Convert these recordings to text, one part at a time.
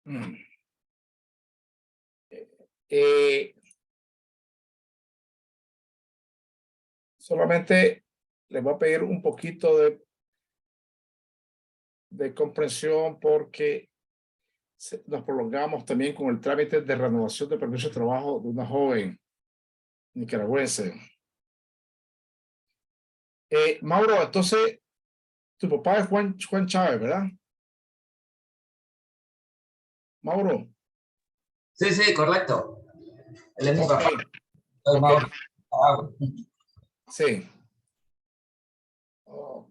Mm. Eh, Solamente les voy a pedir un poquito de comprensión porque nos prolongamos también con el trámite de renovación de permiso de trabajo de una joven nicaragüense. Mauro, entonces, tu papá es Juan Chávez, ¿verdad? Mauro. Sí, sí, correcto. Él es mi Ok, papá. Soy ok, Mauro. sí. Ok.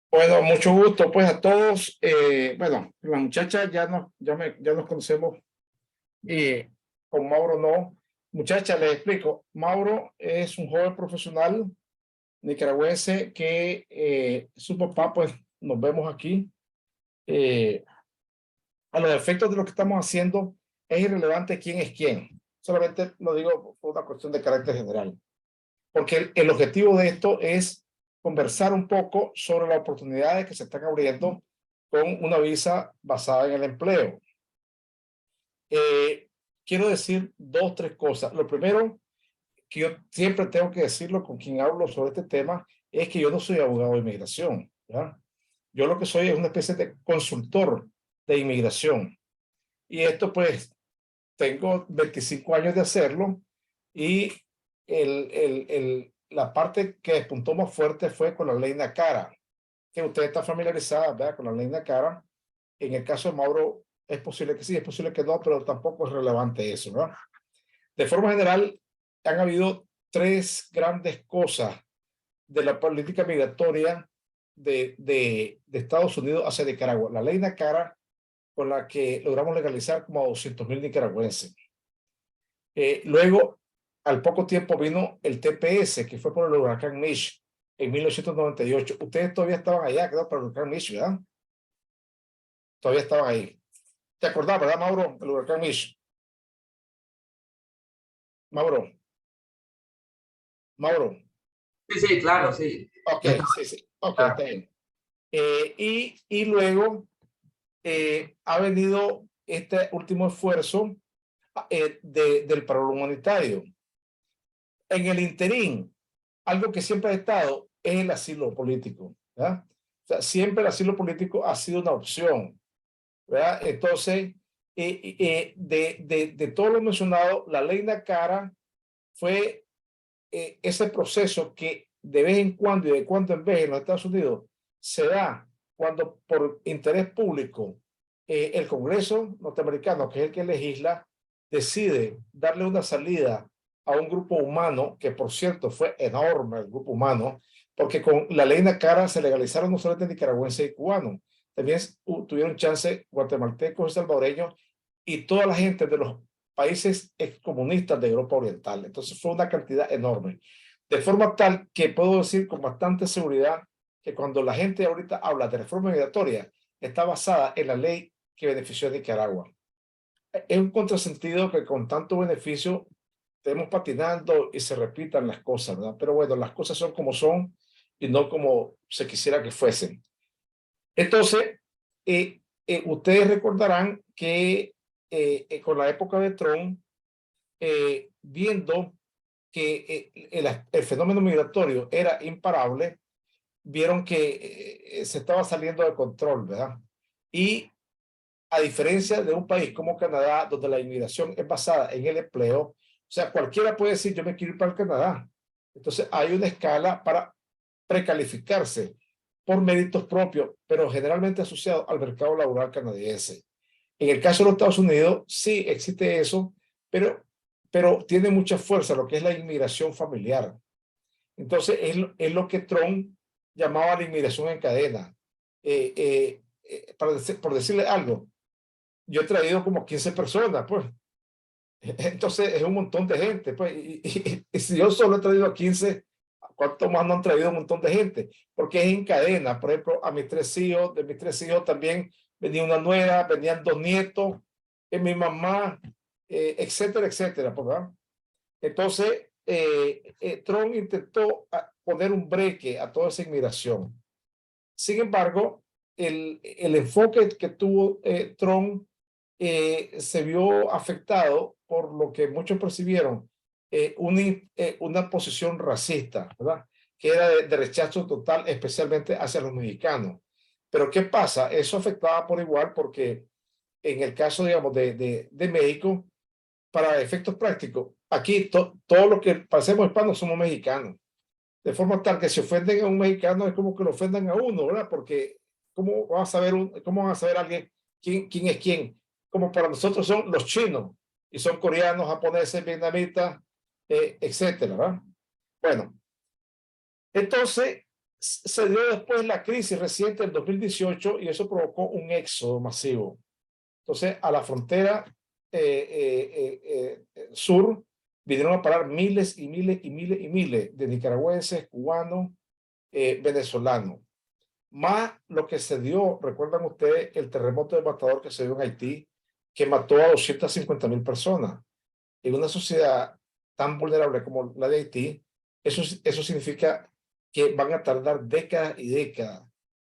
Bueno, mucho gusto pues a todos. Bueno, las muchachas ya nos conocemos y con Mauro no. Muchachas, les explico. Mauro es un joven profesional nicaragüense que su papá, pues nos vemos aquí. Eh, a los efectos de lo que estamos haciendo, es irrelevante quién es quién. Solamente lo digo por una cuestión de carácter general. Porque el objetivo de esto es conversar un poco sobre las oportunidades que se están abriendo con una visa basada en el empleo. Quiero decir dos, tres cosas. Lo primero, que yo siempre tengo que decirlo con quien hablo sobre este tema, es que yo no soy abogado de inmigración, ¿ya? Yo lo que soy es una especie de consultor de inmigración. Y esto pues tengo 25 años de hacerlo y la parte que despuntó más fuerte fue con la ley NACARA, que usted está familiarizada, ¿verdad? Con la ley NACARA. En el caso de Mauro, es posible que sí, es posible que no, pero tampoco es relevante eso, ¿no? De forma general, han habido tres grandes cosas de la política migratoria de Estados Unidos hacia Nicaragua. La ley NACARA, con la que logramos legalizar como a 200,000 nicaragüenses. Luego, al poco tiempo vino el TPS, que fue por el huracán Mitch en 1998. Ustedes todavía estaban allá, quedó por el huracán Mitch, ¿verdad? Todavía estaban ahí. ¿Te acordás, verdad, Mauro? El huracán Mitch. Mauro. Mauro. Sí, sí, claro, sí. Ok, Yo estaba sí, sí. Ok, acá. está bien. Y luego ha venido este último esfuerzo del paro humanitario. En el interín, algo que siempre ha estado es el asilo político, ¿verdad? O sea, siempre el asilo político ha sido una opción, ¿verdad? Entonces, de todo lo mencionado, la ley NACARA fue ese proceso que de vez en cuando y de cuando en vez en los Estados Unidos se da cuando por interés público el Congreso norteamericano, que es el que legisla, decide darle una salida a un grupo humano, que por cierto fue enorme el grupo humano, porque con la ley NACARA se legalizaron no solamente nicaragüenses y cubanos, también tuvieron chance guatemaltecos y salvadoreños y toda la gente de los países excomunistas de Europa Oriental. Entonces fue una cantidad enorme. De forma tal que puedo decir con bastante seguridad que cuando la gente ahorita habla de reforma migratoria, está basada en la ley que benefició a Nicaragua. Es un contrasentido que con tanto beneficio estemos patinando y se repitan las cosas, ¿verdad? Pero bueno, las cosas son como son y no como se quisiera que fuesen. Entonces, ustedes recordarán que con la época de Trump, viendo que el fenómeno migratorio era imparable, vieron que se estaba saliendo de control, ¿verdad? Y a diferencia de un país como Canadá, donde la inmigración es basada en el empleo, o sea, cualquiera puede decir, yo me quiero ir para el Canadá. Entonces, hay una escala para precalificarse por méritos propios, pero generalmente asociado al mercado laboral canadiense. En el caso de los Estados Unidos, sí existe eso, pero pero tiene mucha fuerza lo que es la inmigración familiar. Entonces, es lo que Trump llamaba la inmigración en cadena. Por decirle algo, yo he traído como 15 personas, pues. Entonces, es un montón de gente, pues. Y si yo solo he traído a 15, ¿cuánto más no han traído un montón de gente? Porque es en cadena. Por ejemplo, a mis 3 hijos, de mis 3 hijos también venía una nuera, venían 2 nietos, mi mamá, etcétera, etcétera, ¿verdad? Entonces, Trump intentó poner un breque a toda esa inmigración. Sin embargo, el enfoque que tuvo Trump se vio afectado por lo que muchos percibieron una posición racista, ¿verdad? Que era de rechazo total, especialmente hacia los mexicanos. Pero ¿qué pasa? Eso afectaba por igual porque en el caso, digamos, de México, para efectos prácticos, aquí todo lo que pasemos hispanos somos mexicanos. De forma tal que si ofenden a un mexicano es como que lo ofendan a uno, ¿verdad? Porque ¿cómo van a saber, cómo van a saber alguien quién es quién? Como para nosotros son los chinos, y son coreanos, japoneses, vietnamitas, etcétera, ¿verdad? Bueno, entonces se dio después la crisis reciente del 2018 y eso provocó un éxodo masivo. Entonces, a la frontera sur vinieron a parar miles y miles y miles y miles de nicaragüenses, cubanos, venezolanos. Más lo que se dio, recuerdan ustedes, el terremoto devastador que se dio en Haití, que mató a 250,000 personas. En una sociedad tan vulnerable como la de Haití, eso significa que van a tardar décadas y décadas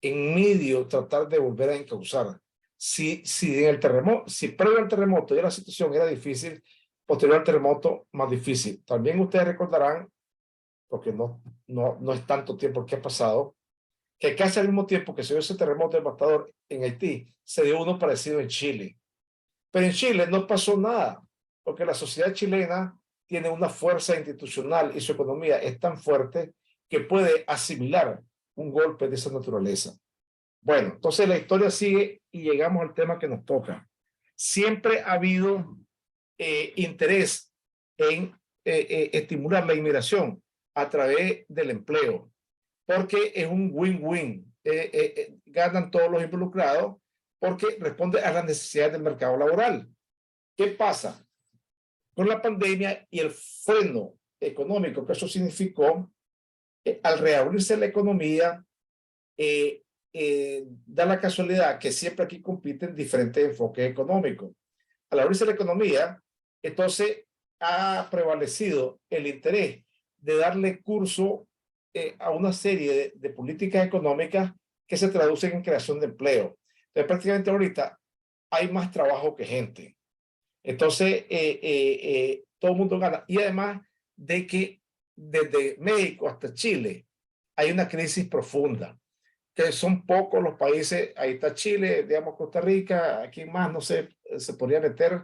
en medio tratar de volver a encauzar. Si en el terremoto, si previo al terremoto ya la situación era difícil, posterior al terremoto más difícil. También ustedes recordarán, porque no es tanto tiempo que ha pasado, que casi al mismo tiempo que se dio ese terremoto devastador en Haití, se dio uno parecido en Chile. Pero en Chile no pasó nada, porque la sociedad chilena tiene una fuerza institucional y su economía es tan fuerte que puede asimilar un golpe de esa naturaleza. Bueno, entonces la historia sigue y llegamos al tema que nos toca. Siempre ha habido interés en estimular la inmigración a través del empleo, porque es un win-win. Ganan todos los involucrados porque responde a las necesidades del mercado laboral. ¿Qué pasa? Con la pandemia y el freno económico que eso significó, al reabrirse la economía, da la casualidad que siempre aquí compiten diferentes enfoques económicos. Al abrirse la economía, entonces ha prevalecido el interés de darle curso a una serie de políticas económicas que se traducen en creación de empleo. Entonces, prácticamente ahorita hay más trabajo que gente. Entonces, todo el mundo gana. Y además de que desde México hasta Chile hay una crisis profunda, que son pocos los países, ahí está Chile, digamos Costa Rica, aquí más, no sé, se podría meter,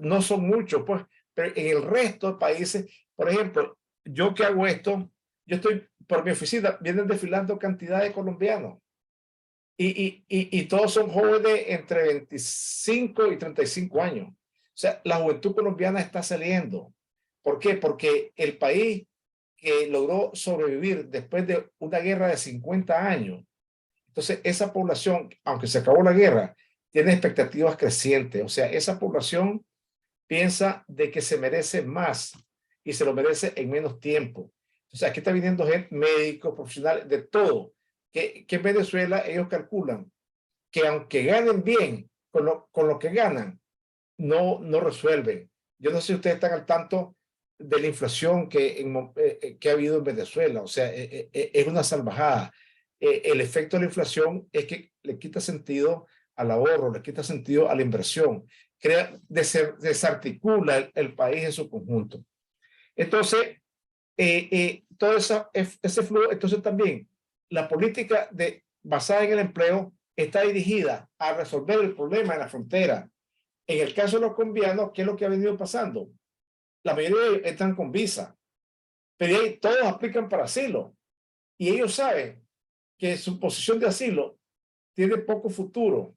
no son muchos, pues, pero en el resto de países, por ejemplo, yo que hago esto, yo estoy por mi oficina, vienen desfilando cantidad de colombianos y todos son jóvenes entre 25 y 35 años. O sea, la juventud colombiana está saliendo. ¿Por qué? Porque el país que logró sobrevivir después de una guerra de 50 años, entonces esa población, aunque se acabó la guerra, tiene expectativas crecientes. O sea, esa población piensa de que se merece más y se lo merece en menos tiempo. Entonces aquí está viniendo gente, médicos, profesionales, de todo, que en Venezuela ellos calculan que aunque ganen bien con lo que ganan, no resuelven. Yo no sé si ustedes están al tanto de la inflación que ha habido en Venezuela. O sea, es una salvajada. El efecto de la inflación es que le quita sentido al ahorro, le quita sentido a la inversión, desarticula el país en su conjunto. Entonces, todo ese flujo, entonces también la política basada en el empleo está dirigida a resolver el problema en la frontera. En el caso de los colombianos, ¿qué es lo que ha venido pasando? La mayoría de ellos entran con visa, pero ahí todos aplican para asilo y ellos saben que su posición de asilo tiene poco futuro,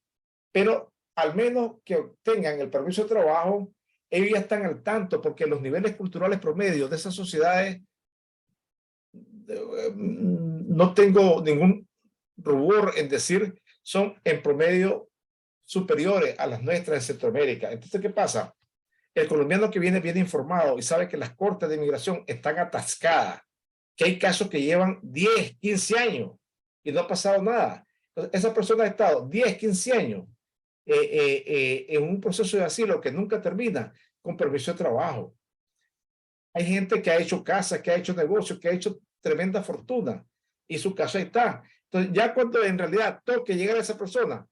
pero al menos que obtengan el permiso de trabajo, ellos ya están al tanto porque los niveles culturales promedios de esas sociedades, no tengo ningún rubor en decir, son en promedio superiores a las nuestras en Centroamérica. Entonces, ¿qué pasa? El colombiano que viene bien informado y sabe que las cortes de inmigración están atascadas, que hay casos que llevan 10, 15 años y no ha pasado nada. Entonces, esa persona ha estado 10, 15 años en un proceso de asilo que nunca termina con permiso de trabajo. Hay gente que ha hecho casas, que ha hecho negocios, que ha hecho tremenda fortuna y su casa está. Entonces, ya cuando en realidad toque llegar a esa persona,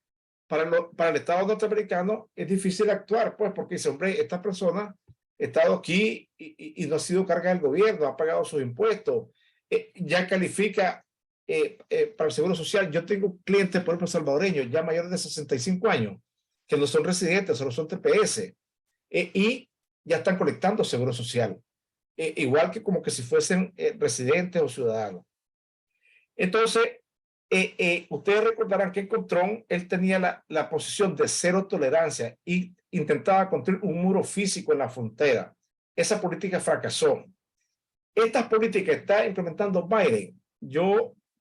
para el Estado norteamericano es difícil actuar, pues, porque dice, hombre, esta persona ha estado aquí y no ha sido carga del gobierno, ha pagado sus impuestos, ya califica para el Seguro Social. Yo tengo clientes, por ejemplo, salvadoreños, ya mayores de 65 años, que no son residentes, solo son TPS, y ya están colectando Seguro Social, igual que como que si fuesen residentes o ciudadanos. Entonces, ustedes recordarán que en Contrón él tenía la posición de cero tolerancia y intentaba construir un muro físico en la frontera. Esa política fracasó. Esta política está implementando Biden.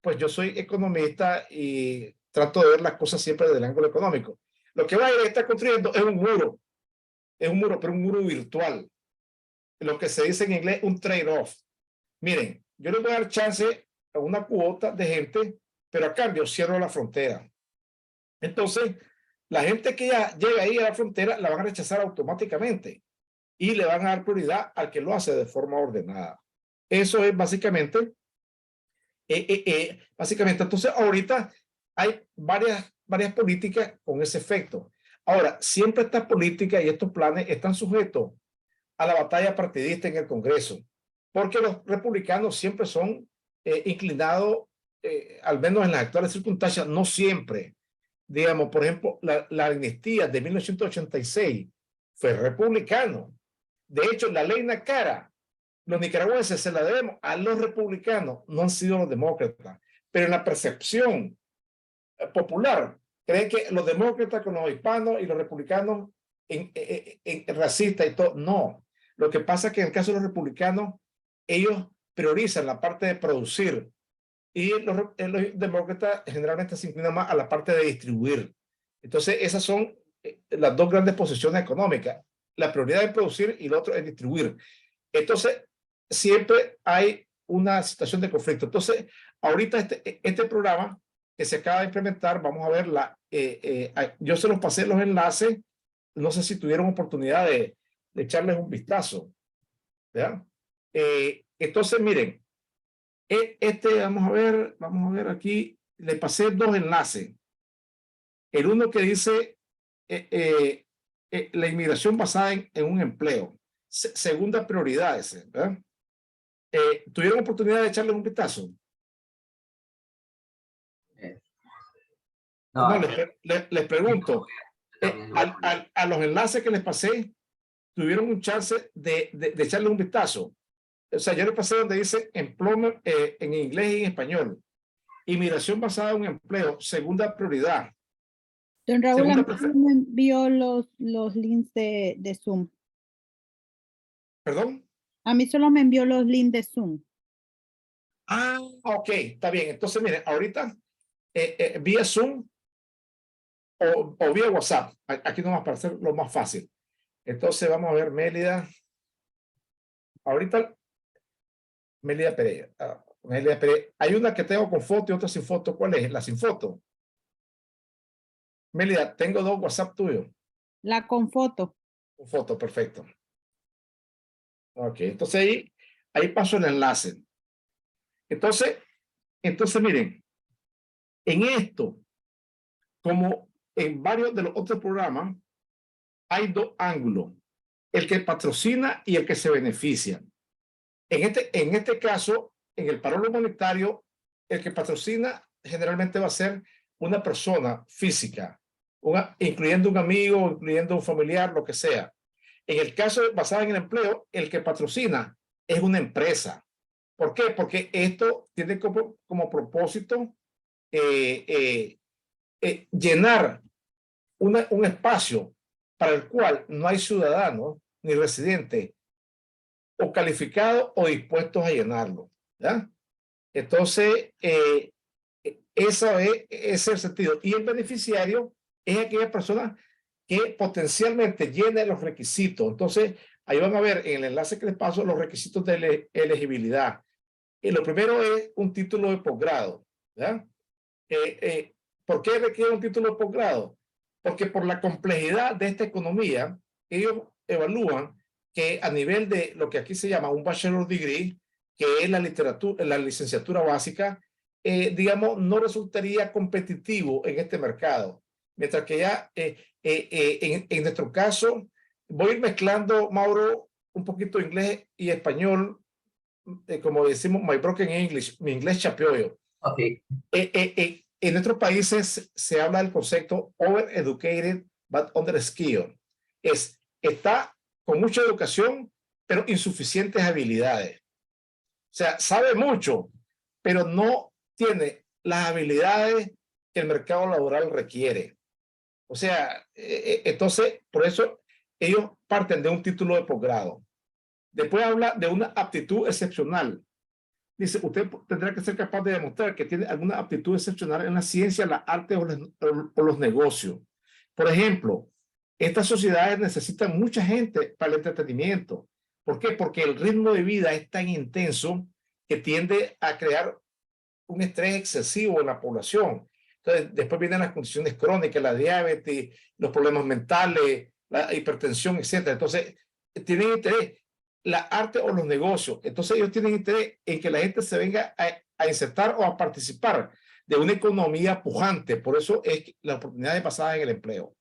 Pues yo soy economista y trato de ver las cosas siempre desde el ángulo económico. Lo que Biden está construyendo es un muro, pero un muro virtual. Lo que se dice en inglés un trade-off. Miren, yo les voy a dar chance a una cuota de gente, pero a cambio cierro la frontera. Entonces, la gente que ya llega ahí a la frontera la van a rechazar automáticamente y le van a dar prioridad al que lo hace de forma ordenada. Eso es básicamente, entonces ahorita hay varias políticas con ese efecto. Ahora, siempre estas políticas y estos planes están sujetos a la batalla partidista en el Congreso, porque los republicanos siempre son inclinados, al menos en las actuales circunstancias, no siempre. Digamos, por ejemplo, la amnistía de 1986 fue republicano. De hecho, la ley Nacara, los nicaragüenses se la debemos a los republicanos, no han sido los demócratas. Pero en la percepción popular, creen que los demócratas con los hispanos y los republicanos en racistas y todo. No. Lo que pasa es que en el caso de los republicanos, ellos priorizan la parte de producir y los demócratas generalmente se inclinan más a la parte de distribuir. Entonces, esas son las dos grandes posiciones económicas. La prioridad es producir y lo otro es distribuir. Entonces, siempre hay una situación de conflicto. Entonces, ahorita este programa que se acaba de implementar, vamos a ver, yo se los pasé los enlaces, no sé si tuvieron oportunidad de echarles un vistazo. ¿Ya? Entonces, miren, vamos a ver aquí, le pasé dos enlaces. El uno que dice la inmigración basada en un empleo, segunda prioridad ese, ¿verdad? ¿Tuvieron oportunidad de echarle un vistazo? No, les pregunto, a los enlaces que les pasé, ¿tuvieron un chance de echarle un vistazo? O sea, yo le pasé donde dice employment en inglés y en español. Inmigración basada en un empleo, segunda prioridad. Don Raúl, a mí me envió los links de Zoom. ¿Perdón? A mí solo me envió los links de Zoom. Ah, ok, está bien. Entonces, miren, ahorita vía Zoom o vía WhatsApp. Aquí nomás para hacer lo más fácil. Entonces, vamos a ver, Mélida. Ahorita, Mélida Pereira. Mélida Pereira. Hay una que tengo con foto y otra sin foto. ¿Cuál es? La sin foto. Mélida, tengo dos WhatsApp tuyos. La con foto. Con foto, perfecto. Ok, entonces ahí paso el enlace. Entonces, miren, en esto, como en varios de los otros programas, hay dos ángulos, el que patrocina y el que se beneficia. En este caso, en el paro monetario, el que patrocina generalmente va a ser una persona física, incluyendo un amigo, incluyendo un familiar, lo que sea. En el caso basado en el empleo, el que patrocina es una empresa. ¿Por qué? Porque esto tiene como propósito llenar un espacio para el cual no hay ciudadanos ni residentes, o calificados o dispuestos a llenarlo, ¿ya? Entonces, ese es el sentido. Y el beneficiario es aquella persona que potencialmente llene los requisitos. Entonces, ahí van a ver en el enlace que les paso los requisitos de elegibilidad. Y lo primero es un título de posgrado, ¿ya? ¿Por qué requiere un título de posgrado? Porque por la complejidad de esta economía, ellos evalúan que a nivel de lo que aquí se llama un bachelor degree, que es la licenciatura básica, digamos, no resultaría competitivo en este mercado. Mientras que ya en nuestro caso, voy a ir mezclando, Mauro, un poquito inglés y español, como decimos, my broken English, mi inglés chapioyo. Okay. En nuestros países se habla del concepto overeducated but underskilled. Está con mucha educación, pero insuficientes habilidades. O sea, sabe mucho, pero no tiene las habilidades que el mercado laboral requiere. O sea, entonces, por eso ellos parten de un título de posgrado. Después habla de una aptitud excepcional. Dice, usted tendrá que ser capaz de demostrar que tiene alguna aptitud excepcional en la ciencia, la arte o los negocios. Por ejemplo, estas sociedades necesitan mucha gente para el entretenimiento. ¿Por qué? Porque el ritmo de vida es tan intenso que tiende a crear un estrés excesivo en la población. Entonces, después vienen las condiciones crónicas, la diabetes, los problemas mentales, la hipertensión, etc. Entonces, tienen interés la arte o los negocios. Entonces ellos tienen interés en que la gente se venga a insertar o a participar de una economía pujante. Por eso es la oportunidad de pasar en el empleo.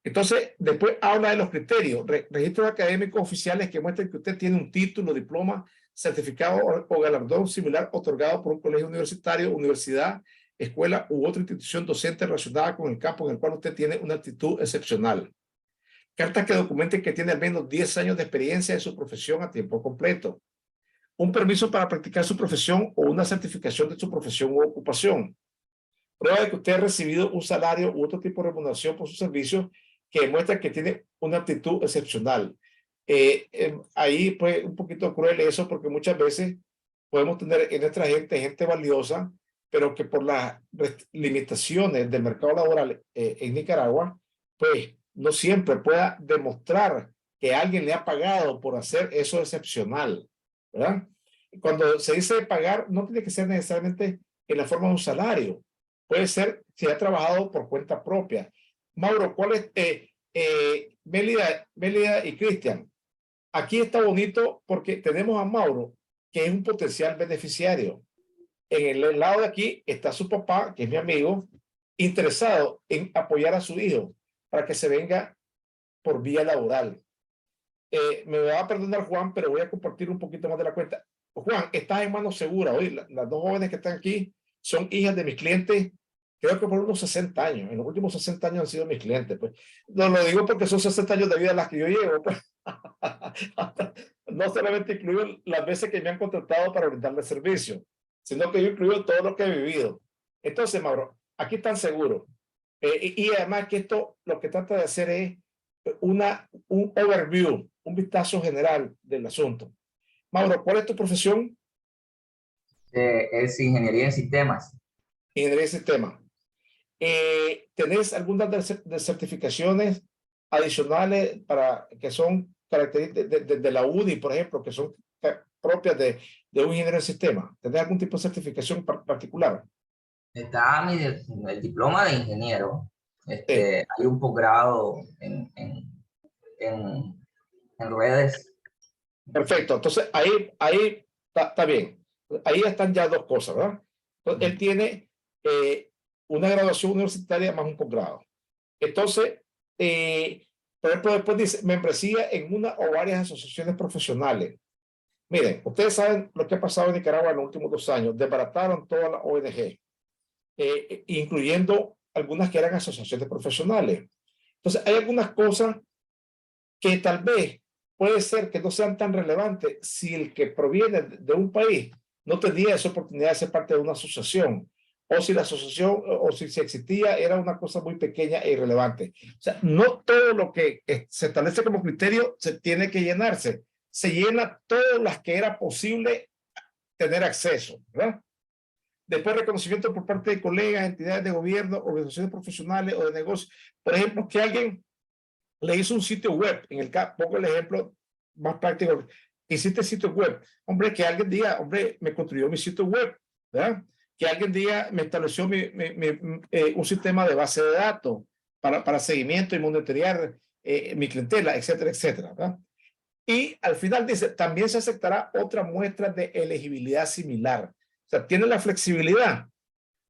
Entonces, después habla de los criterios, registros académicos oficiales que muestran que usted tiene un título, diploma, certificado o galardón similar otorgado por un colegio universitario, universidad, escuela u otra institución docente relacionada con el campo en el cual usted tiene una actitud excepcional. Cartas que documenten que tiene al menos 10 años de experiencia en su profesión a tiempo completo. Un permiso para practicar su profesión o una certificación de su profesión u ocupación. Prueba de que usted ha recibido un salario u otro tipo de remuneración por sus servicios que demuestra que tiene una aptitud excepcional. Ahí pues un poquito cruel eso porque muchas veces podemos tener en nuestra gente valiosa, pero que por las limitaciones del mercado laboral en Nicaragua, pues no siempre pueda demostrar que alguien le ha pagado por hacer eso excepcional, ¿verdad? Cuando se dice pagar, no tiene que ser necesariamente en la forma de un salario. Puede ser si ha trabajado por cuenta propia. Mauro, ¿cuál es? Mélida y Cristian, aquí está bonito porque tenemos a Mauro, que es un potencial beneficiario. En el lado de aquí está su papá, que es mi amigo, interesado en apoyar a su hijo para que se venga por vía laboral. Me va a perdonar Juan, pero voy a compartir un poquito más de la cuenta. Juan, estás en manos seguras. Hoy las dos jóvenes que están aquí son hijas de mis clientes, creo que por unos 60 años. En los últimos 60 años han sido mis clientes. Pues. No lo digo porque son 60 años de vida las que yo llevo. Pues. No solamente incluyo las veces que me han contratado para brindarle servicio, sino que yo incluyo todo lo que he vivido. Entonces, Mauro, aquí están seguros. Y además que esto lo que trata de hacer es un overview, un vistazo general del asunto. Mauro, ¿cuál es tu profesión? Es ingeniería en sistemas. Ingeniería de sistemas. ¿Tenés algunas de certificaciones adicionales para que son características de la UDI, por ejemplo, que son propias de un ingeniero de sistemas? ¿Tenés algún tipo de certificación particular? Está el diploma de ingeniero. Hay un posgrado en redes. Perfecto. Entonces, ahí está bien. Ahí están ya dos cosas, ¿verdad? Entonces, él tiene una graduación universitaria más un posgrado. Entonces, por ejemplo, después dice membresía en una o varias asociaciones profesionales. Miren, ustedes saben lo que ha pasado en Nicaragua en los últimos 2 años. Desbarataron todas las ONG, incluyendo algunas que eran asociaciones profesionales. Entonces, hay algunas cosas que tal vez puede ser que no sean tan relevantes si el que proviene de un país no tenía esa oportunidad de ser parte de una asociación o si la asociación o si existía era una cosa muy pequeña e irrelevante. O sea, no todo lo que se establece como criterio se tiene que llenarse. Se llena todas las que era posible tener acceso, ¿verdad? Después, reconocimiento por parte de colegas, entidades de gobierno, organizaciones profesionales o de negocios. Por ejemplo, que alguien le hizo un sitio web. Pongo el ejemplo más práctico. Hiciste sitio web. Hombre, que alguien diga, hombre, me construyó mi sitio web, ¿verdad? Que alguien diga, me estableció un sistema de base de datos para seguimiento y monitorear mi clientela, etcétera, etcétera, ¿verdad? Y al final dice, también se aceptará otra muestra de elegibilidad similar. O sea, tiene la flexibilidad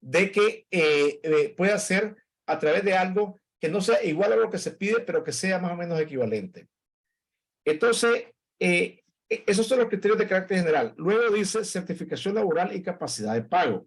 de que pueda ser a través de algo que no sea igual a lo que se pide, pero que sea más o menos equivalente. Entonces, esos son los criterios de carácter general. Luego dice certificación laboral y capacidad de pago.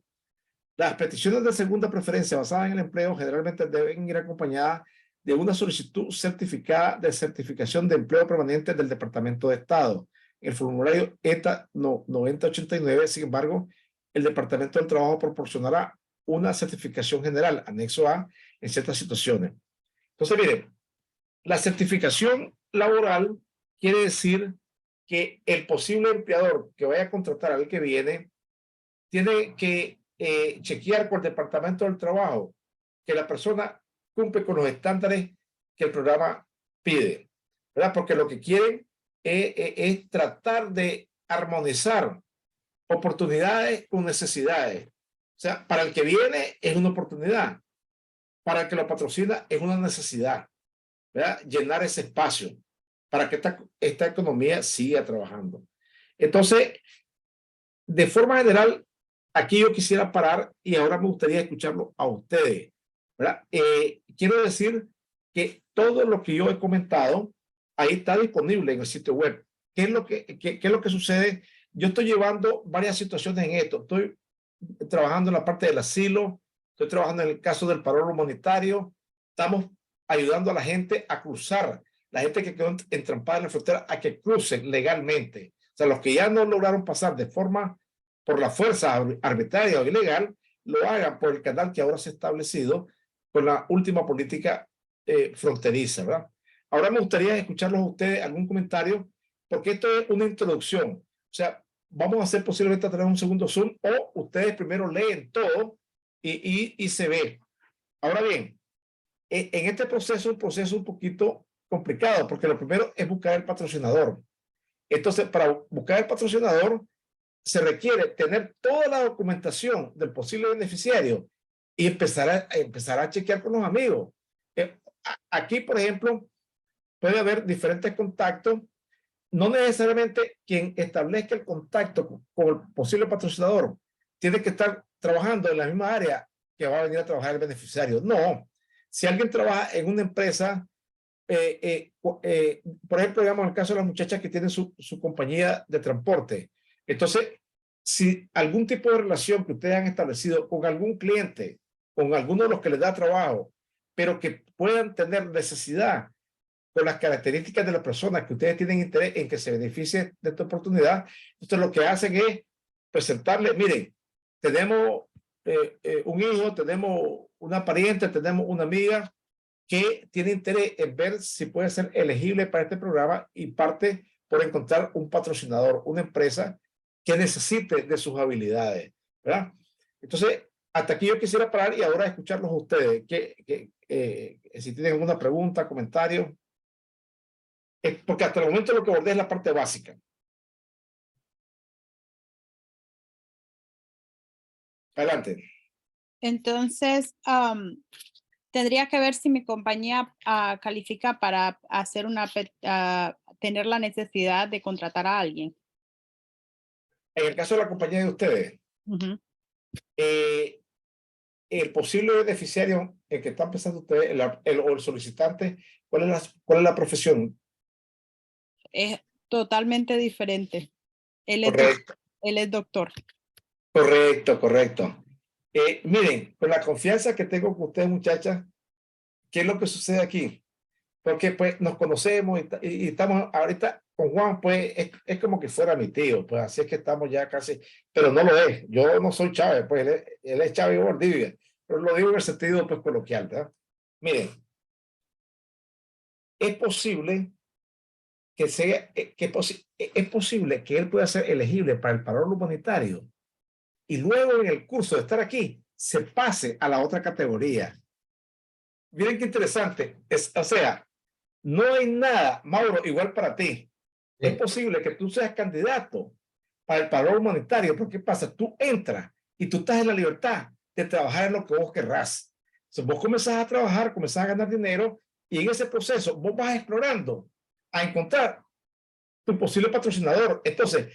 Las peticiones de segunda preferencia basadas en el empleo generalmente deben ir acompañadas de una solicitud certificada de certificación de empleo permanente del Departamento de Estado. El formulario ETA 9089, sin embargo, el Departamento del Trabajo proporcionará una certificación general, anexo A, en ciertas situaciones. Entonces, miren, la certificación laboral quiere decir que el posible empleador que vaya a contratar al que viene tiene que chequear con el Departamento del Trabajo que la persona cumple con los estándares que el programa pide, ¿verdad? Porque lo que quieren es tratar de armonizar oportunidades con necesidades. O sea, para el que viene es una oportunidad, para el que lo patrocina es una necesidad, ¿verdad? Llenar ese espacio para que esta economía siga trabajando. Entonces, de forma general, aquí yo quisiera parar y ahora me gustaría escucharlo a ustedes, ¿verdad? Quiero decir que todo lo que yo he comentado ahí está disponible en el sitio web. ¿Qué es lo que sucede? Yo estoy llevando varias situaciones en esto. Estoy trabajando en la parte del asilo, estoy trabajando en el caso del paro humanitario, estamos ayudando a la gente a cruzar, la gente que quedó entrampada en la frontera a que crucen legalmente. O sea, los que ya no lograron pasar de forma por la fuerza arbitraria o ilegal, lo hagan por el canal que ahora se ha establecido con la última política fronteriza, ¿verdad? Ahora me gustaría escucharlos a ustedes algún comentario, porque esto es una introducción. O sea, vamos a hacer posiblemente a tener un segundo Zoom o ustedes primero leen todo y se ve. Ahora bien, en este proceso, un proceso un poquito complicado, porque lo primero es buscar el patrocinador. Entonces, para buscar el patrocinador, se requiere tener toda la documentación del posible beneficiario y empezar a chequear con los amigos. Aquí, por ejemplo, puede haber diferentes contactos. No necesariamente quien establezca el contacto con el posible patrocinador tiene que estar trabajando en la misma área que va a venir a trabajar el beneficiario. No. Si alguien trabaja en una empresa, por ejemplo, digamos el caso de las muchachas que tienen su compañía de transporte. Entonces, si algún tipo de relación que ustedes han establecido con algún cliente, con alguno de los que les da trabajo, pero que puedan tener necesidad con las características de la persona que ustedes tienen interés en que se beneficie de esta oportunidad, entonces lo que hacen es presentarle, miren, tenemos un hijo, tenemos una pariente, tenemos una amiga que tiene interés en ver si puede ser elegible para este programa y parte por encontrar un patrocinador, una empresa que necesite de sus habilidades, ¿verdad? Entonces, hasta aquí yo quisiera parar y ahora escucharlos a ustedes. Si tienen alguna pregunta, comentario. Porque hasta el momento lo que abordé es la parte básica. Adelante. Entonces, tendría que ver si mi compañía califica para hacer tener la necesidad de contratar a alguien. En el caso de la compañía de ustedes, el posible beneficiario en que están pensando ustedes, o el solicitante, ¿cuál es la profesión? Es totalmente diferente. Él es doctor. Correcto. Miren, con la confianza que tengo con ustedes, muchachas, ¿qué es lo que sucede aquí? Porque pues nos conocemos y estamos ahorita con Juan, pues es como que fuera mi tío, pues así es que estamos ya casi, pero no lo es. Yo no soy Chávez, pues él es Chávez Valdivia, pero lo digo en el sentido pues coloquial, ¿verdad? Miren, es posible que sea, es posible que él pueda ser elegible para el paro humanitario y luego en el curso de estar aquí se pase a la otra categoría. Miren qué interesante, o sea, no hay nada, Mauro, igual para ti. Sí. Es posible que tú seas candidato para el paro humanitario, porque ¿qué pasa? Tú entras y tú estás en la libertad de trabajar en lo que vos querrás. Entonces, vos comenzás a trabajar, comenzás a ganar dinero y en ese proceso vos vas explorando a encontrar tu posible patrocinador. Entonces,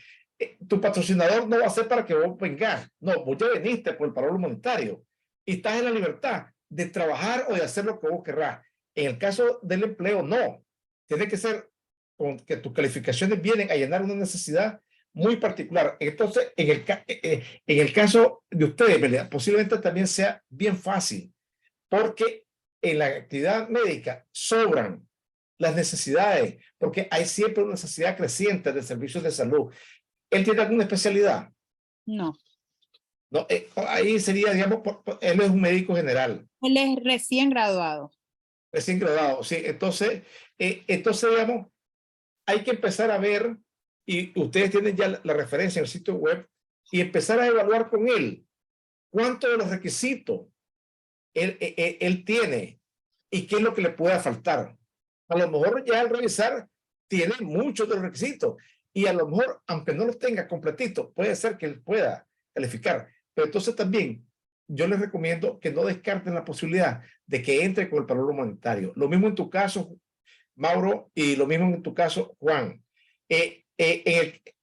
tu patrocinador no va a ser para que vos vengas. No, vos ya viniste por el paro humanitario y estás en la libertad de trabajar o de hacer lo que vos querrás. En el caso del empleo, no. Tiene que ser con que tus calificaciones vienen a llenar una necesidad muy particular. Entonces, en el caso de ustedes, ¿verdad? Posiblemente también sea bien fácil, porque en la actividad médica sobran las necesidades, porque hay siempre una necesidad creciente de servicios de salud. ¿Él tiene alguna especialidad? No. No, ahí sería, digamos, él es un médico general. Él es recién graduado. Recién graduado, sí. Entonces, digamos, hay que empezar a ver, y ustedes tienen ya la referencia en el sitio web, y empezar a evaluar con él cuántos de los requisitos él tiene y qué es lo que le pueda faltar. A lo mejor ya al revisar tiene muchos de los requisitos y a lo mejor, aunque no los tenga completito, puede ser que él pueda calificar. Pero entonces también yo les recomiendo que no descarten la posibilidad de que entre con el paro humanitario. Lo mismo en tu caso, Mauro, y lo mismo en tu caso, Juan.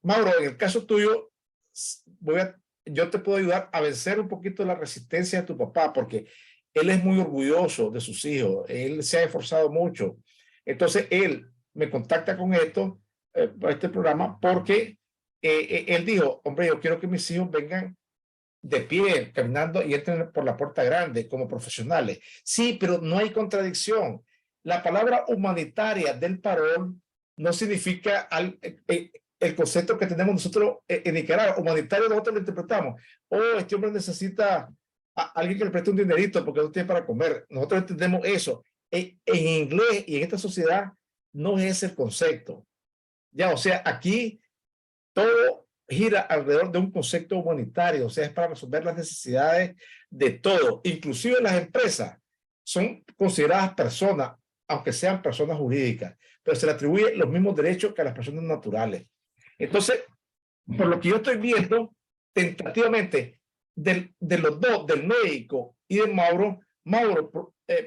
Mauro, en el caso tuyo, yo te puedo ayudar a vencer un poquito la resistencia de tu papá, porque él es muy orgulloso de sus hijos, él se ha esforzado mucho. Entonces, él me contacta con esto, para este programa, porque él dijo, hombre, yo quiero que mis hijos vengan de pie, caminando y entren por la puerta grande como profesionales. Sí, pero no hay contradicción. La palabra humanitaria del parol no significa el concepto que tenemos nosotros en Nicaragua. Humanitario nosotros lo interpretamos. Oh, este hombre necesita a alguien que le preste un dinerito porque no tiene para comer. Nosotros entendemos eso. En inglés y en esta sociedad no es ese el concepto. Ya, o sea, aquí todo gira alrededor de un concepto humanitario, o sea, es para resolver las necesidades de todo. Inclusive las empresas son consideradas personas, aunque sean personas jurídicas, pero se le atribuyen los mismos derechos que a las personas naturales. Entonces, por lo que yo estoy viendo, tentativamente, de los dos, del médico y de Mauro,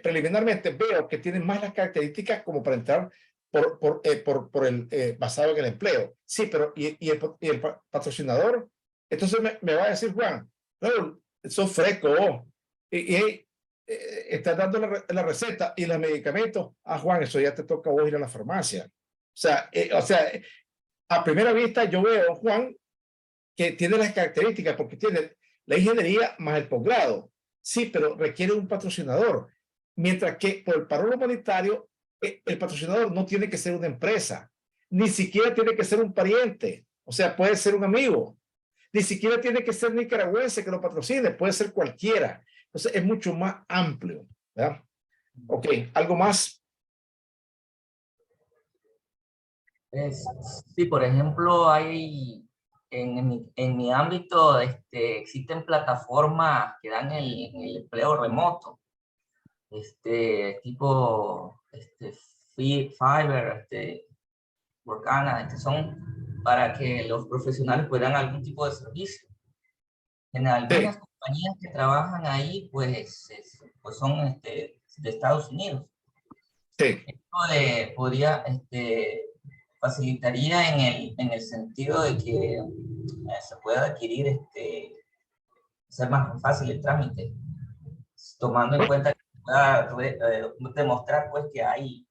preliminarmente veo que tiene más las características como para entrar por el basado en el empleo. Sí, pero y el patrocinador, entonces me va a decir Juan, Raúl, sos fresco y estás dando la receta y los medicamentos. Ah, Juan, eso ya te toca a vos ir a la farmacia. O sea, a primera vista yo veo, Juan, que tiene las características porque tiene la ingeniería más el posgrado. Sí, pero requiere un patrocinador. Mientras que por el paro humanitario, el patrocinador no tiene que ser una empresa, ni siquiera tiene que ser un pariente, o sea, puede ser un amigo, ni siquiera tiene que ser nicaragüense que lo patrocine, puede ser cualquiera. Entonces es mucho más amplio, ¿verdad? Ok, ¿algo más? Sí, por ejemplo, hay en mi ámbito existen plataformas que dan el empleo remoto, tipo Fiverr, Workana, son para que los profesionales puedan dar algún tipo de servicio. En algunas Sí. compañías que trabajan ahí, pues son de Estados Unidos. Sí. Esto podría facilitaría en el sentido de que se pueda adquirir, ser más fácil el trámite, tomando en cuenta que pueda demostrar pues que hay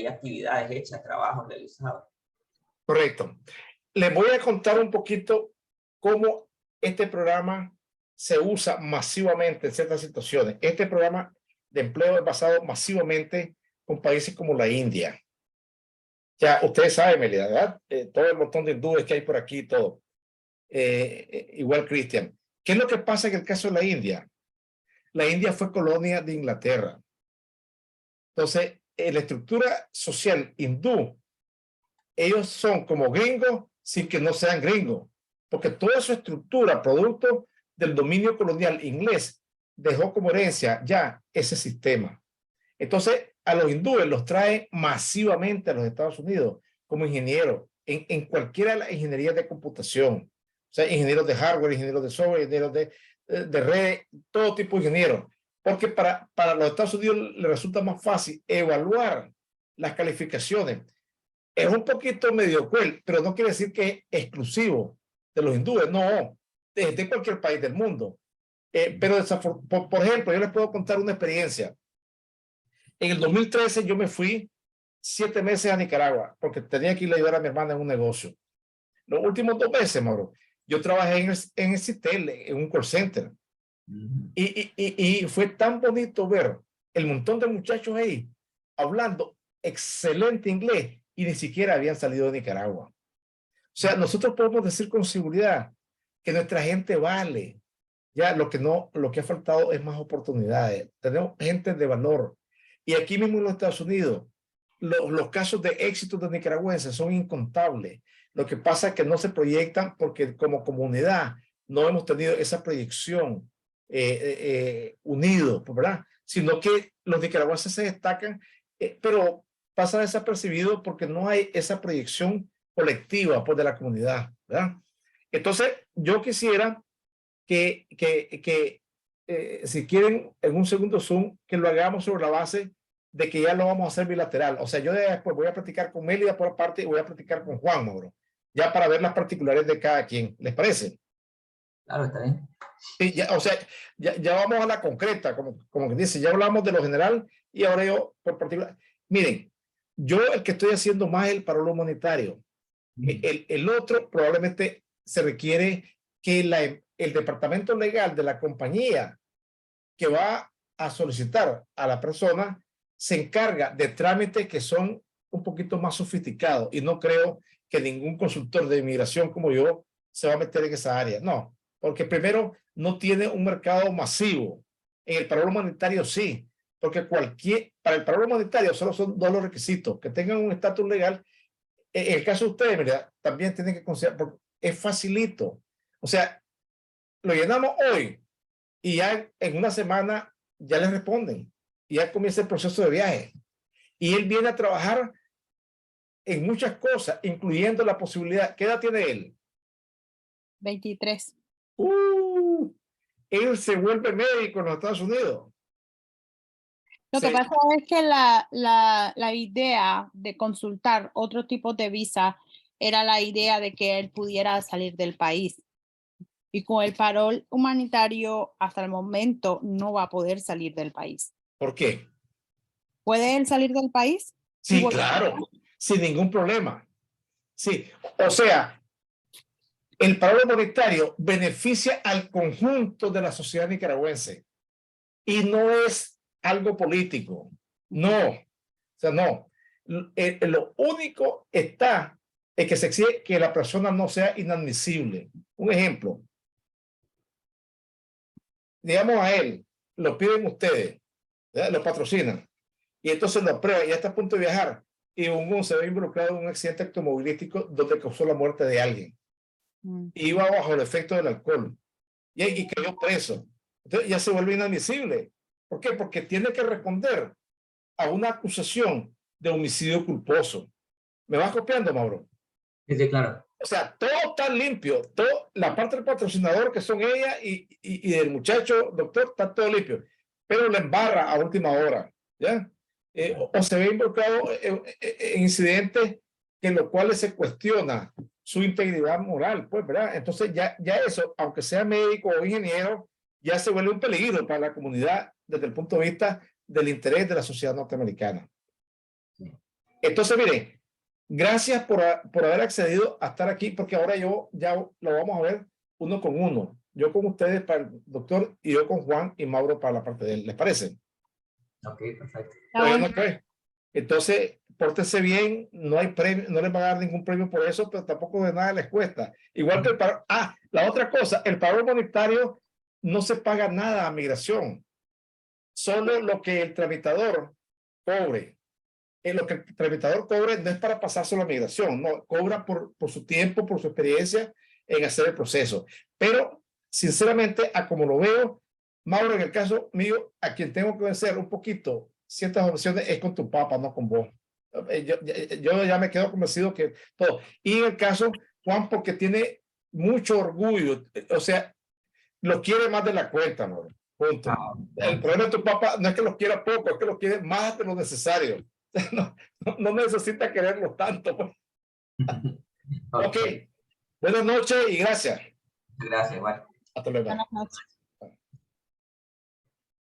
actividades hechas, trabajos realizados. Correcto. Les voy a contar un poquito cómo este programa se usa masivamente en ciertas situaciones. Este programa de empleo es basado masivamente con países como la India. Ya ustedes saben, Melida, ¿verdad? Todo el montón de hindúes que hay por aquí y todo. Igual Cristian. ¿Qué es lo que pasa en el caso de la India? La India fue colonia de Inglaterra. Entonces, en la estructura social hindú, ellos son como gringos sin que no sean gringos, porque toda su estructura, producto del dominio colonial inglés, dejó como herencia ya ese sistema. Entonces, a los hindúes los trae masivamente a los Estados Unidos como ingenieros en cualquiera de las ingenierías de computación. O sea, ingenieros de hardware, ingenieros de software, ingenieros de red, todo tipo de ingenieros. Porque para los Estados Unidos le resulta más fácil evaluar las calificaciones. Es un poquito medio cruel, pero no quiere decir que es exclusivo de los hindúes. No, de cualquier país del mundo. Pero por ejemplo, yo les puedo contar una experiencia. En el 2013 yo me fui 7 meses a Nicaragua porque tenía que ir a ayudar a mi hermana en un negocio. Los últimos 2 meses, Mauro, yo trabajé en el CITEL, en un call center. Y fue tan bonito ver el montón de muchachos ahí hablando excelente inglés y ni siquiera habían salido de Nicaragua. O sea, nosotros podemos decir con seguridad que nuestra gente vale. Ya lo que ha faltado es más oportunidades. Tenemos gente de valor. Y aquí mismo en los Estados Unidos, los casos de éxito de nicaragüenses son incontables. Lo que pasa es que no se proyectan porque como comunidad no hemos tenido esa proyección unidos, ¿verdad? Sino que los nicaragüenses se destacan, pero pasa desapercibido porque no hay esa proyección colectiva pues, de la comunidad, ¿verdad? Entonces, yo quisiera que si quieren en un segundo Zoom, que lo hagamos sobre la base de que ya lo vamos a hacer bilateral. O sea, yo después voy a platicar con Mélida por parte y voy a platicar con Juan, Mauro, ya para ver las particularidades de cada quien. ¿Les parece? Claro, está bien. Sí, ya, o sea, ya vamos a la concreta, como que dice, ya hablamos de lo general y ahora yo por particular. Miren, yo el que estoy haciendo más es el paro humanitario. El otro probablemente se requiere que el departamento legal de la compañía que va a solicitar a la persona se encarga de trámites que son un poquito más sofisticados y no creo que ningún consultor de inmigración como yo se va a meter en esa área. No, porque primero no tiene un mercado masivo. En el paro humanitario sí, porque para el paro humanitario solo son 2 los requisitos, que tengan un estatus legal. En el caso de ustedes, mira, también tienen que considerar, porque es facilito. O sea, lo llenamos hoy y ya en una semana ya le responden y ya comienza el proceso de viaje. Y él viene a trabajar en muchas cosas, incluyendo la posibilidad. ¿Qué edad tiene él? 23. Él se vuelve médico en los Estados Unidos. Lo que pasa es que la idea de consultar otro tipo de visa era la idea de que él pudiera salir del país. Y con el paro humanitario, hasta el momento, no va a poder salir del país. ¿Por qué? ¿Puede él salir del país? Sí, claro, sin ningún problema. Sí, o sea, el paro humanitario beneficia al conjunto de la sociedad nicaragüense y no es algo político. No, o sea, no. Lo único está es que se exige que la persona no sea inadmisible. Un ejemplo. Digamos a él, lo piden ustedes, ¿verdad? Lo patrocinan y entonces lo aprueban y ya está a punto de viajar y un se ve involucrado en un accidente automovilístico donde causó la muerte de alguien. Iba bajo el efecto del alcohol y cayó preso. Entonces ya se vuelve inadmisible. ¿Por qué? Porque tiene que responder a una acusación de homicidio culposo. ¿Me vas copiando, Mauro? Sí, claro. O sea, todo está limpio. La parte del patrocinador, que son ella y del muchacho, doctor, está todo limpio. Pero le embarra a última hora, ¿ya? O se ve involucrado en incidentes en los cuales se cuestiona su integridad moral, pues, ¿verdad? Entonces ya eso, aunque sea médico o ingeniero, ya se vuelve un peligro para la comunidad desde el punto de vista del interés de la sociedad norteamericana. Entonces, miren, gracias por haber accedido a estar aquí, porque ahora ya lo vamos a ver uno con uno. Yo con ustedes para el doctor y yo con Juan y Mauro para la parte de él. ¿Les parece? Ok, perfecto. Bueno, pues, entonces, pórtense bien, no hay premio, no les van a dar ningún premio por eso, pero tampoco de nada les cuesta. Igual que el paro. Ah, la otra cosa, el paro monetario no se paga nada a migración. Solo lo que el tramitador cobre. Lo que el tramitador cobre no es para pasárselo a migración, no, cobra por su tiempo, por su experiencia en hacer el proceso. Pero, sinceramente, a como lo veo, Mauro, en el caso mío, a quien tengo que vencer un poquito ciertas opciones es con tu papá, no con vos. Yo ya me quedo convencido que todo. Y en el caso, Juan, porque tiene mucho orgullo, o sea, lo quiere más de la cuenta, Mauro. Punto. El problema de tu papá no es que lo quiera poco, es que lo quiere más de lo necesario. No necesita quererlo tanto. Pues. Ok. Buenas noches y gracias. Gracias, igual. Hasta luego. Buenas noches.